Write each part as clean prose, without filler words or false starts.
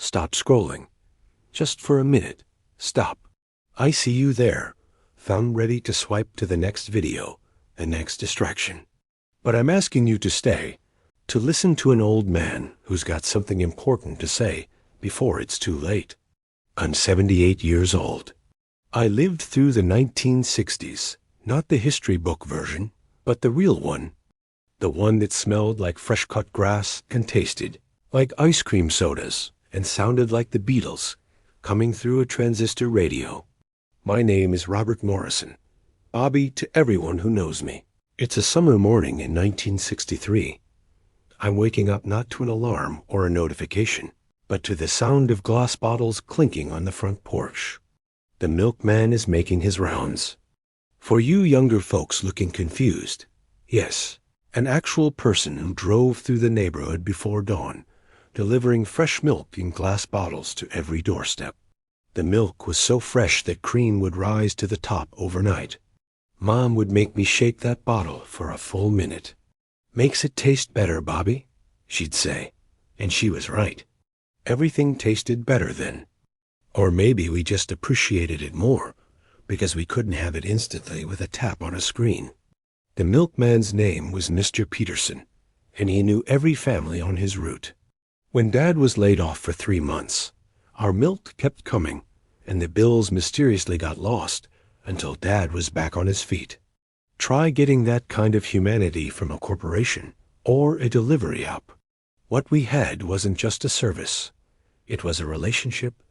Stop scrolling. Just for a minute. Stop. I see you there, thumb ready to swipe to the next video, the next distraction. But I'm asking you to stay, to listen to an old man who's got something important to say before it's too late. I'm 78 years old. I lived through the 1960s, not the history book version, but the real one. The one that smelled like fresh-cut grass and tasted like ice cream sodas and sounded like the Beatles coming through a transistor radio. My name is Robert Morrison, Bobby to everyone who knows me. It's a summer morning in 1963. I'm waking up not to an alarm or a notification, but to the sound of glass bottles clinking on the front porch. The milkman is making his rounds. For you younger folks looking confused, yes, an actual person who drove through the neighborhood before dawn, delivering fresh milk in glass bottles to every doorstep. The milk was so fresh that cream would rise to the top overnight. Mom would make me shake that bottle for a full minute. "Makes it taste better, Bobby," she'd say. And she was right. Everything tasted better then. Or maybe we just appreciated it more, because we couldn't have it instantly with a tap on a screen. The milkman's name was Mr. Peterson, and he knew every family on his route. When Dad was laid off for 3 months, our milk kept coming, and the bills mysteriously got lost until Dad was back on his feet. Try getting that kind of humanity from a corporation or a delivery app. What we had wasn't just a service. It was a relationship,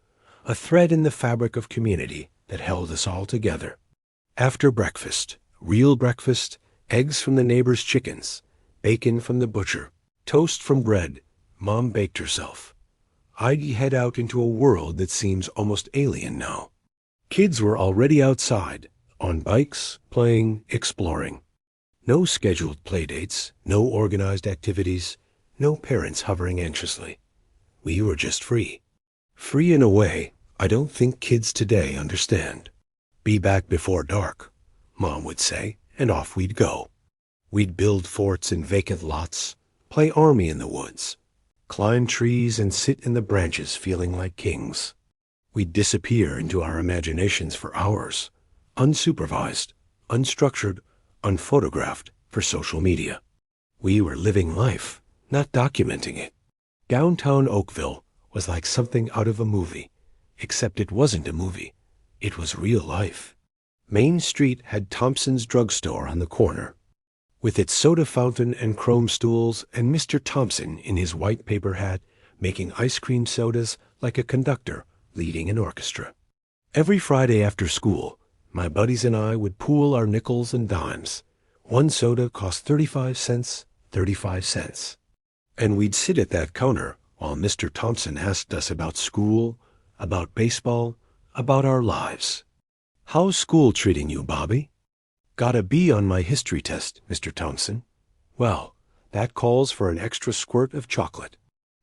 a thread in the fabric of community that held us all together. After breakfast, real breakfast, eggs from the neighbor's chickens, bacon from the butcher, toast from bread Mom baked herself, I'd head out into a world that seems almost alien now. Kids were already outside, on bikes, playing, exploring. No scheduled playdates, no organized activities, no parents hovering anxiously. We were just free. Free in a way I don't think kids today understand. Be back before dark, Mom would say, and off we'd go. We'd build forts in vacant lots, play army in the woods, climb trees and sit in the branches feeling like kings. We'd disappear into our imaginations for hours, unsupervised, unstructured, unphotographed for social media. We were living life, not documenting it. Downtown Oakville was like something out of a movie, except it wasn't a movie. It was real life. Main Street had Thompson's drugstore on the corner, with its soda fountain and chrome stools, and Mr. Thompson in his white paper hat making ice cream sodas like a conductor leading an orchestra. Every Friday after school, my buddies and I would pool our nickels and dimes. One soda cost 35 cents, 35 cents. And we'd sit at that counter while Mr. Thompson asked us about school, about baseball, about our lives. "How's school treating you, Bobby?" "Got a B on my history test, Mr. Thompson." "Well, that calls for an extra squirt of chocolate."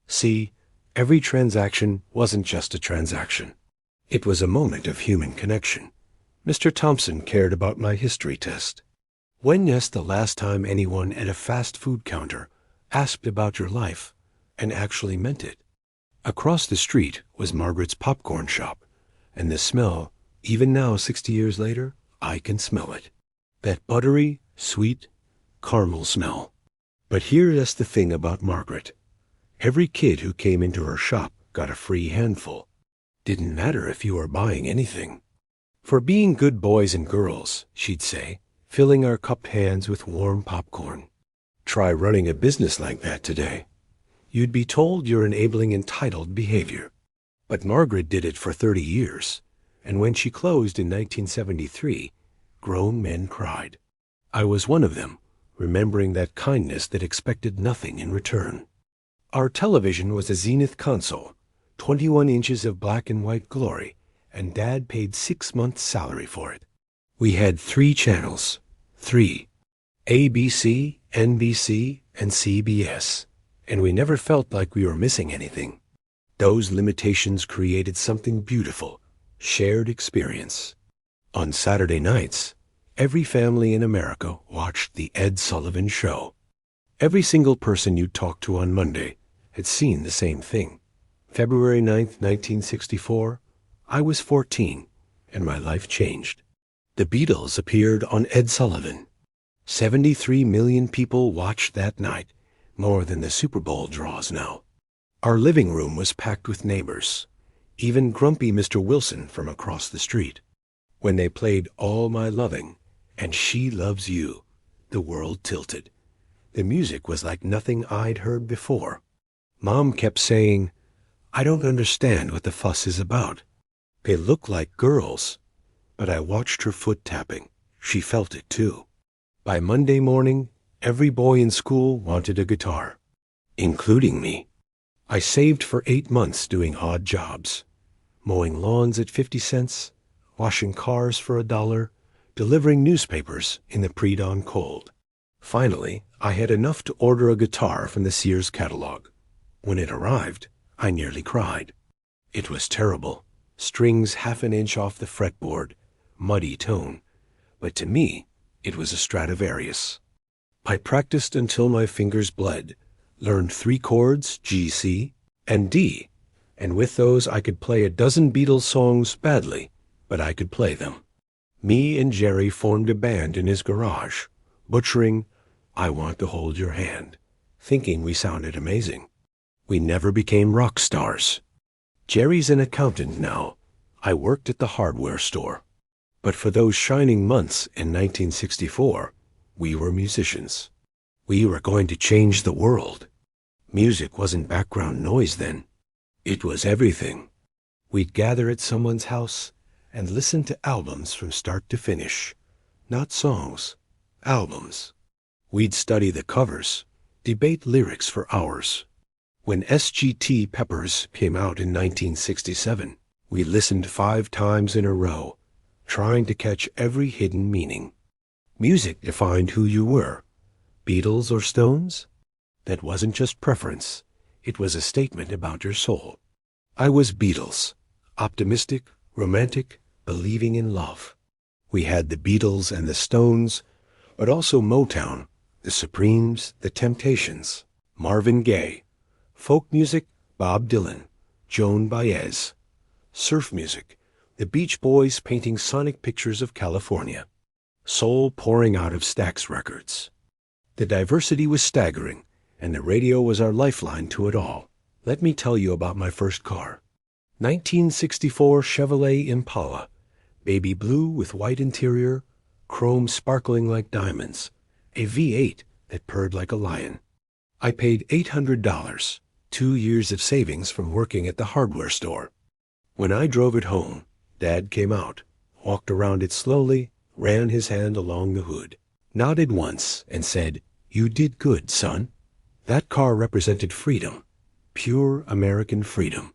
See, every transaction wasn't just a transaction. It was a moment of human connection. Mr. Thompson cared about my history test. When was the last time anyone at a fast food counter asked about your life and actually meant it? Across the street was Margaret's popcorn shop, and the smell, even now 60 years later, I can smell it. That buttery, sweet, caramel smell. But here's the thing about Margaret. Every kid who came into her shop got a free handful. Didn't matter if you were buying anything. "For being good boys and girls," she'd say, filling our cupped hands with warm popcorn. Try running a business like that today. You'd be told you're enabling entitled behavior. But Margaret did it for 30 years, and when she closed in 1973, grown men cried. I was one of them, remembering that kindness that expected nothing in return. Our television was a Zenith console, 21 inches of black and white glory, and Dad paid 6 months' salary for it. We had 3 channels, 3, ABC, NBC, and CBS, and we never felt like we were missing anything. Those limitations created something beautiful, shared experience. On Saturday nights, every family in America watched The Ed Sullivan Show. Every single person you talked to on Monday had seen the same thing. February 9th, 1964, I was 14, and my life changed. The Beatles appeared on Ed Sullivan. 73 million people watched that night, more than the Super Bowl draws now. Our living room was packed with neighbors, even grumpy Mr. Wilson from across the street. When they played All My Loving and She Loves You, the world tilted. The music was like nothing I'd heard before. Mom kept saying, "I don't understand what the fuss is about. They look like girls." But I watched her foot tapping. She felt it too. By Monday morning, every boy in school wanted a guitar, including me. I saved for 8 months doing odd jobs, mowing lawns at 50 cents, washing cars for $1, delivering newspapers in the pre-dawn cold. Finally, I had enough to order a guitar from the Sears catalog. When it arrived, I nearly cried. It was terrible. Strings half an inch off the fretboard, muddy tone. But to me, it was a Stradivarius. I practiced until my fingers bled, learned 3 chords, G, C, and D, and with those I could play a dozen Beatles songs badly, but I could play them. Me and Jerry formed a band in his garage, butchering I Want to Hold Your Hand, thinking we sounded amazing. We never became rock stars. Jerry's an accountant now. I worked at the hardware store. But for those shining months in 1964, we were musicians. We were going to change the world. Music wasn't background noise then. It was everything. We'd gather at someone's house and listen to albums from start to finish. Not songs, albums. We'd study the covers, debate lyrics for hours. When SGT Peppers came out in 1967, we listened 5 times in a row, trying to catch every hidden meaning. Music defined who you were. Beatles or Stones? That wasn't just preference. It was a statement about your soul. I was Beatles, optimistic, romantic, believing in love. We had the Beatles and the Stones, but also Motown, the Supremes, the Temptations, Marvin Gaye, folk music, Bob Dylan, Joan Baez, surf music, the Beach Boys painting sonic pictures of California, soul pouring out of Stax Records. The diversity was staggering, and the radio was our lifeline to it all. Let me tell you about my first car. 1964 Chevrolet Impala, baby blue with white interior, chrome sparkling like diamonds, a V8 that purred like a lion. I paid $800, 2 years of savings from working at the hardware store. When I drove it home, Dad came out, walked around it slowly, ran his hand along the hood, nodded once, and said, "You did good, son." That car represented freedom, pure American freedom.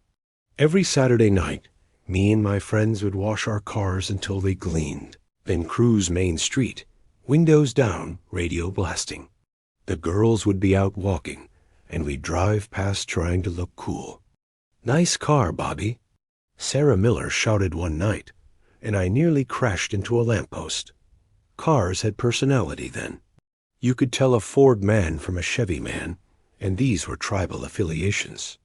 Every Saturday night, me and my friends would wash our cars until they gleamed, then cruise Main Street, windows down, radio blasting. The girls would be out walking, and we'd drive past trying to look cool. "Nice car, Bobby," Sarah Miller shouted one night, and I nearly crashed into a lamppost. Cars had personality then. You could tell a Ford man from a Chevy man, and these were tribal affiliations.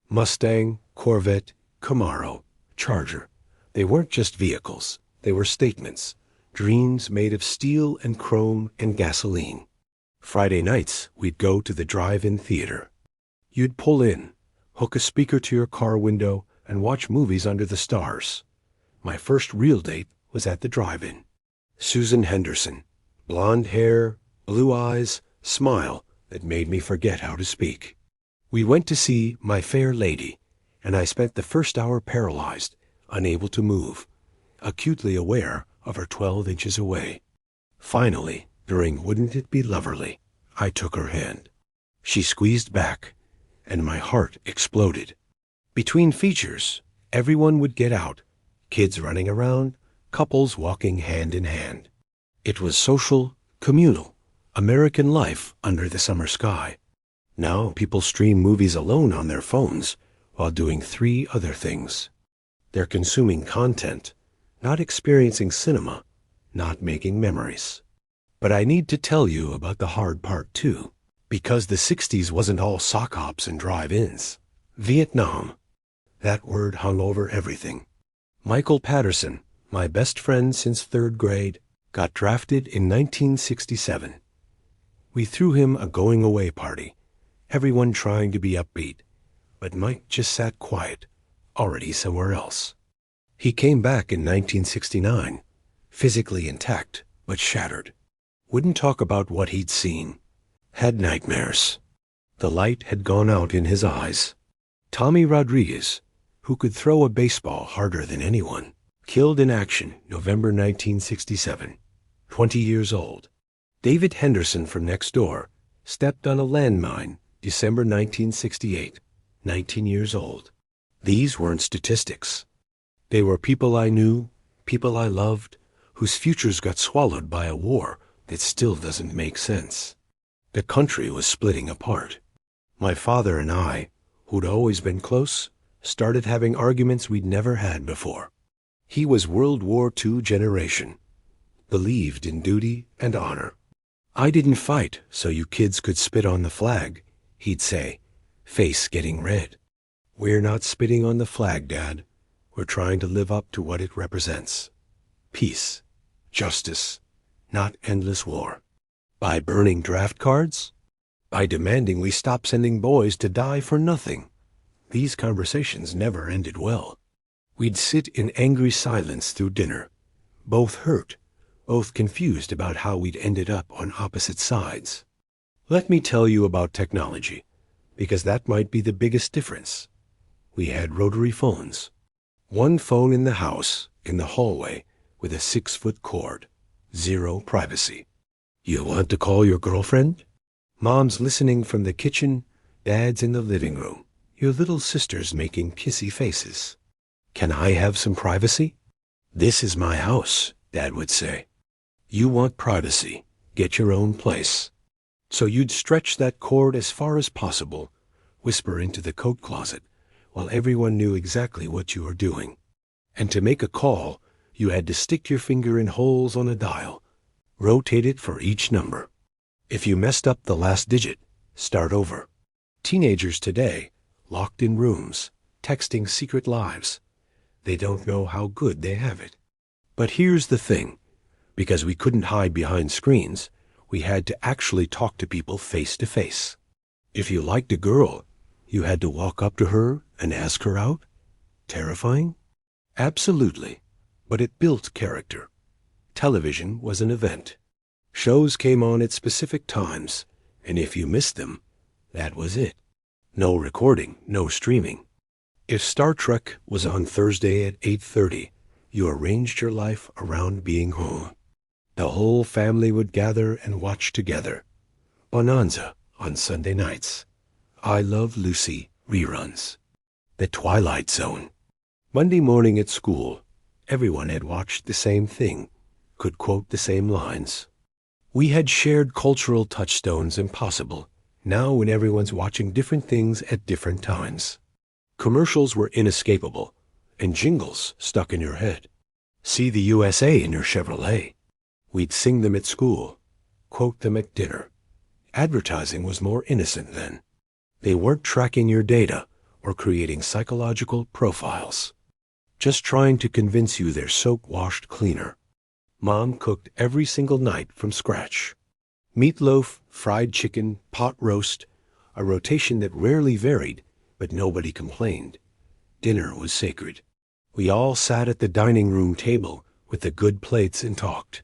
Mustang, Corvette, Camaro, Charger. They weren't just vehicles. They were statements, dreams made of steel and chrome and gasoline. Friday nights, we'd go to the drive-in theatre. You'd pull in, hook a speaker to your car window, and watch movies under the stars. My first real date was at the drive-in. Susan Henderson, blonde hair, blue eyes, smile that made me forget how to speak. We went to see My Fair Lady, and I spent the first hour paralyzed, unable to move, acutely aware of her 12 inches away. Finally, during Wouldn't It Be Loverly, I took her hand. She squeezed back, and my heart exploded. Between features, everyone would get out, kids running around, couples walking hand in hand. It was social, communal, American life under the summer sky. Now people stream movies alone on their phones while doing 3 other things. They're consuming content, not experiencing cinema, not making memories. But I need to tell you about the hard part too, because the 60s wasn't all sock hops and drive-ins. Vietnam. That word hung over everything. Michael Patterson, my best friend since 3rd grade, got drafted in 1967. We threw him a going-away party, everyone trying to be upbeat, but Mike just sat quiet, already somewhere else. He came back in 1969, physically intact, but shattered. Wouldn't talk about what he'd seen. Had nightmares. The light had gone out in his eyes. Tommy Rodriguez, who could throw a baseball harder than anyone, killed in action November 1967, 20 years old. David Henderson from next door stepped on a landmine December 1968, 19 years old. These weren't statistics. They were people I knew, people I loved, whose futures got swallowed by a war that still doesn't make sense. The country was splitting apart. My father and I, who'd always been close, started having arguments we'd never had before. He was World War II generation, believed in duty and honor. I didn't fight so you kids could spit on the flag, he'd say, face getting red. We're not spitting on the flag, Dad. We're trying to live up to what it represents. Peace, justice, not endless war. By burning draft cards? By demanding we stop sending boys to die for nothing. These conversations never ended well. We'd sit in angry silence through dinner, both hurt, both confused about how we'd ended up on opposite sides. Let me tell you about technology, because that might be the biggest difference. We had rotary phones. One phone in the house, in the hallway, with a 6-foot cord. Zero privacy. You want to call your girlfriend? Mom's listening from the kitchen, Dad's in the living room. Your little sister's making kissy faces. Can I have some privacy? This is my house, Dad would say. You want privacy. Get your own place. So you'd stretch that cord as far as possible, whisper into the coat closet, while everyone knew exactly what you were doing. And to make a call, you had to stick your finger in holes on a dial, rotate it for each number. If you messed up the last digit, start over. Teenagers today, locked in rooms, texting secret lives. They don't know how good they have it. But here's the thing. Because we couldn't hide behind screens, we had to actually talk to people face to face. If you liked a girl, you had to walk up to her and ask her out? Terrifying? Absolutely. But it built character. Television was an event. Shows came on at specific times, and if you missed them, that was it. No recording, no streaming. If Star Trek was on Thursday at 8:30, you arranged your life around being home. The whole family would gather and watch together. Bonanza on Sunday nights. I Love Lucy reruns. The Twilight Zone. Monday morning at school, everyone had watched the same thing, could quote the same lines. We had shared cultural touchstones impossible, now when everyone's watching different things at different times. Commercials were inescapable, and jingles stuck in your head. See the USA in your Chevrolet. We'd sing them at school, quote them at dinner. Advertising was more innocent then. They weren't tracking your data or creating psychological profiles. Just trying to convince you they're soap-washed cleaner. Mom cooked every single night from scratch. Meatloaf, fried chicken, pot roast, a rotation that rarely varied, but nobody complained. Dinner was sacred. We all sat at the dining room table with the good plates and talked.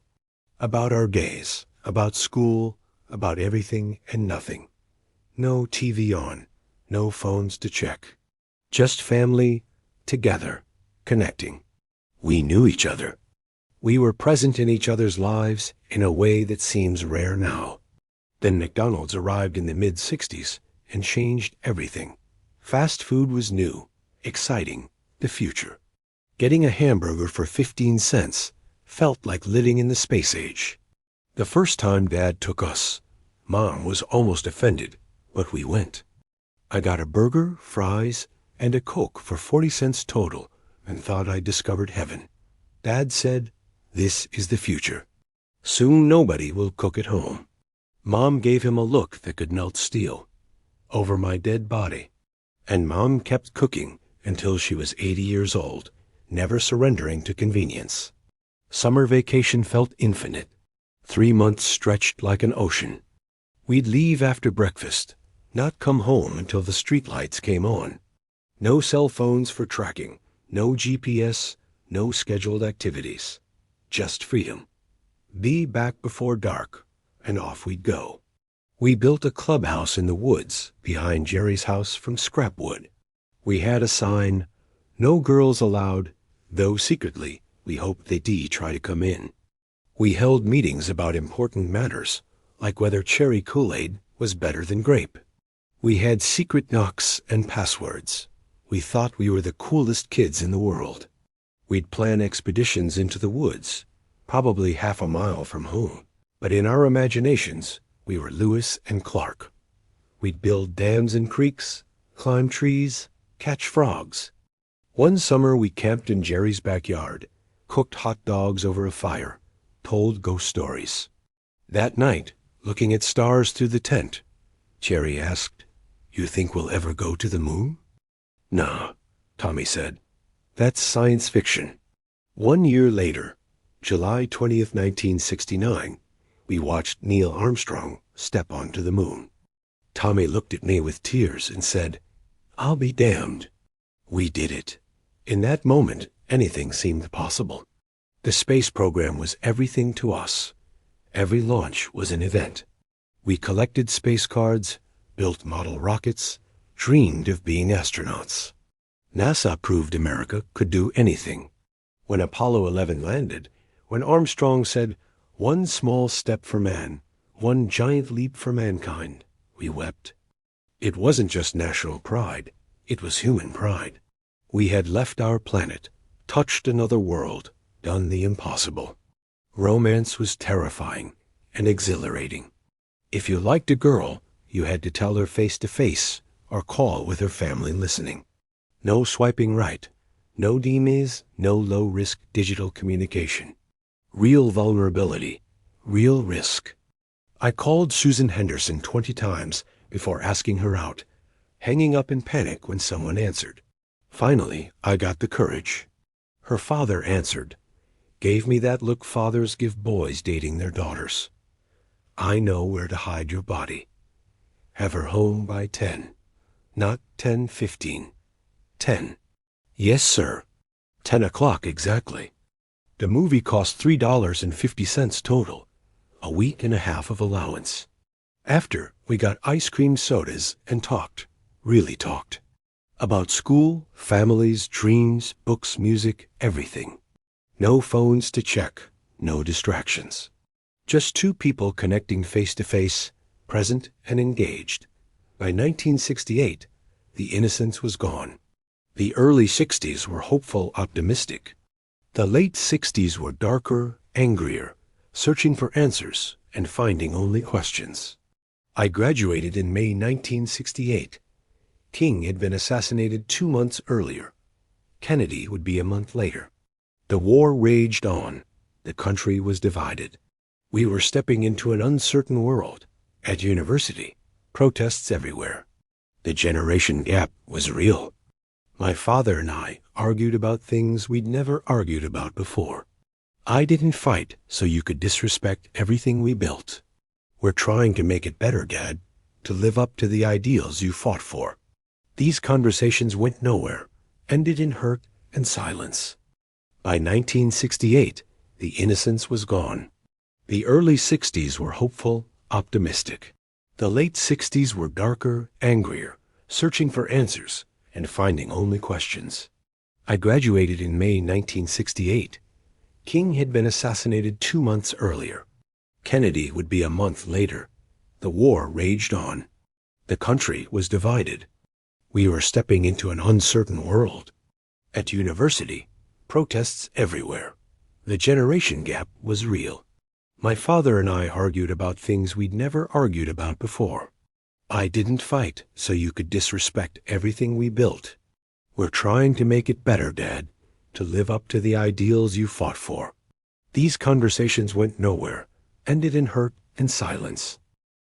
About our days, about school, about everything and nothing. No TV on, no phones to check. Just family, together, connecting. We knew each other. We were present in each other's lives in a way that seems rare now. Then McDonald's arrived in the mid-60s and changed everything. Fast food was new, exciting, the future. Getting a hamburger for 15 cents felt like living in the space age. The first time Dad took us, Mom was almost offended, but we went. I got a burger, fries, and a Coke for 40 cents total and thought I'd discovered heaven. Dad said, "This is the future. Soon nobody will cook at home." Mom gave him a look that could melt steel. Over my dead body. And Mom kept cooking until she was 80 years old, never surrendering to convenience. Summer vacation felt infinite. 3 months stretched like an ocean. We'd leave after breakfast, not come home until the streetlights came on. No cell phones for tracking, no GPS, no scheduled activities. Just freedom. Be back before dark, and off we'd go. We built a clubhouse in the woods behind Jerry's house from scrap wood. We had a sign, "No girls allowed," though secretly we hoped they'd try to come in. We held meetings about important matters, like whether cherry Kool-Aid was better than grape. We had secret knocks and passwords. We thought we were the coolest kids in the world. We'd plan expeditions into the woods, probably half a mile from home. But in our imaginations, we were Lewis and Clark. We'd build dams and creeks, climb trees, catch frogs. One summer we camped in Jerry's backyard, cooked hot dogs over a fire, told ghost stories. That night, looking at stars through the tent, Jerry asked, "You think we'll ever go to the moon?" "Nah," Tommy said. "That's science fiction." 1 year later, July 20th, 1969, we watched Neil Armstrong step onto the moon. Tommy looked at me with tears and said, "I'll be damned." We did it. In that moment, anything seemed possible. The space program was everything to us. Every launch was an event. We collected space cards, built model rockets, dreamed of being astronauts. NASA proved America could do anything. When Apollo 11 landed, when Armstrong said, "One small step for man, one giant leap for mankind," we wept. It wasn't just national pride, it was human pride. We had left our planet, touched another world, done the impossible. Romance was terrifying and exhilarating. If you liked a girl, you had to tell her face to face or call with her family listening. No swiping right, no DMs, no low-risk digital communication. Real vulnerability, real risk. I called Susan Henderson 20 times before asking her out, hanging up in panic when someone answered. Finally, I got the courage. Her father answered, gave me that look fathers give boys dating their daughters. "I know where to hide your body. Have her home by 10. Not 10:15. 10. Yes, sir. 10 o'clock exactly. The movie cost $3.50 total, a week and a half of allowance. After, we got ice cream sodas and talked, really talked. About school, families, dreams, books, music, everything. No phones to check, no distractions. Just two people connecting face to face, present and engaged. By 1968, the innocence was gone. The early 60s were hopeful, optimistic. The late 60s were darker, angrier, searching for answers and finding only questions. I graduated in May 1968. King had been assassinated 2 months earlier. Kennedy would be a month later. The war raged on. The country was divided. We were stepping into an uncertain world. At university, protests everywhere. The generation gap was real. My father and I argued about things we'd never argued about before. I didn't fight so you could disrespect everything we built. We're trying to make it better, Dad, to live up to the ideals you fought for. These conversations went nowhere, ended in hurt and silence. By 1968, the innocence was gone. The early 60s were hopeful, optimistic. The late 60s were darker, angrier, searching for answers and finding only questions. I graduated in May 1968. King had been assassinated 2 months earlier. Kennedy would be a month later. The war raged on. The country was divided. We were stepping into an uncertain world. At university, protests everywhere. The generation gap was real. My father and I argued about things we'd never argued about before. I didn't fight so you could disrespect everything we built. We're trying to make it better, Dad, to live up to the ideals you fought for. These conversations went nowhere, ended in hurt and silence.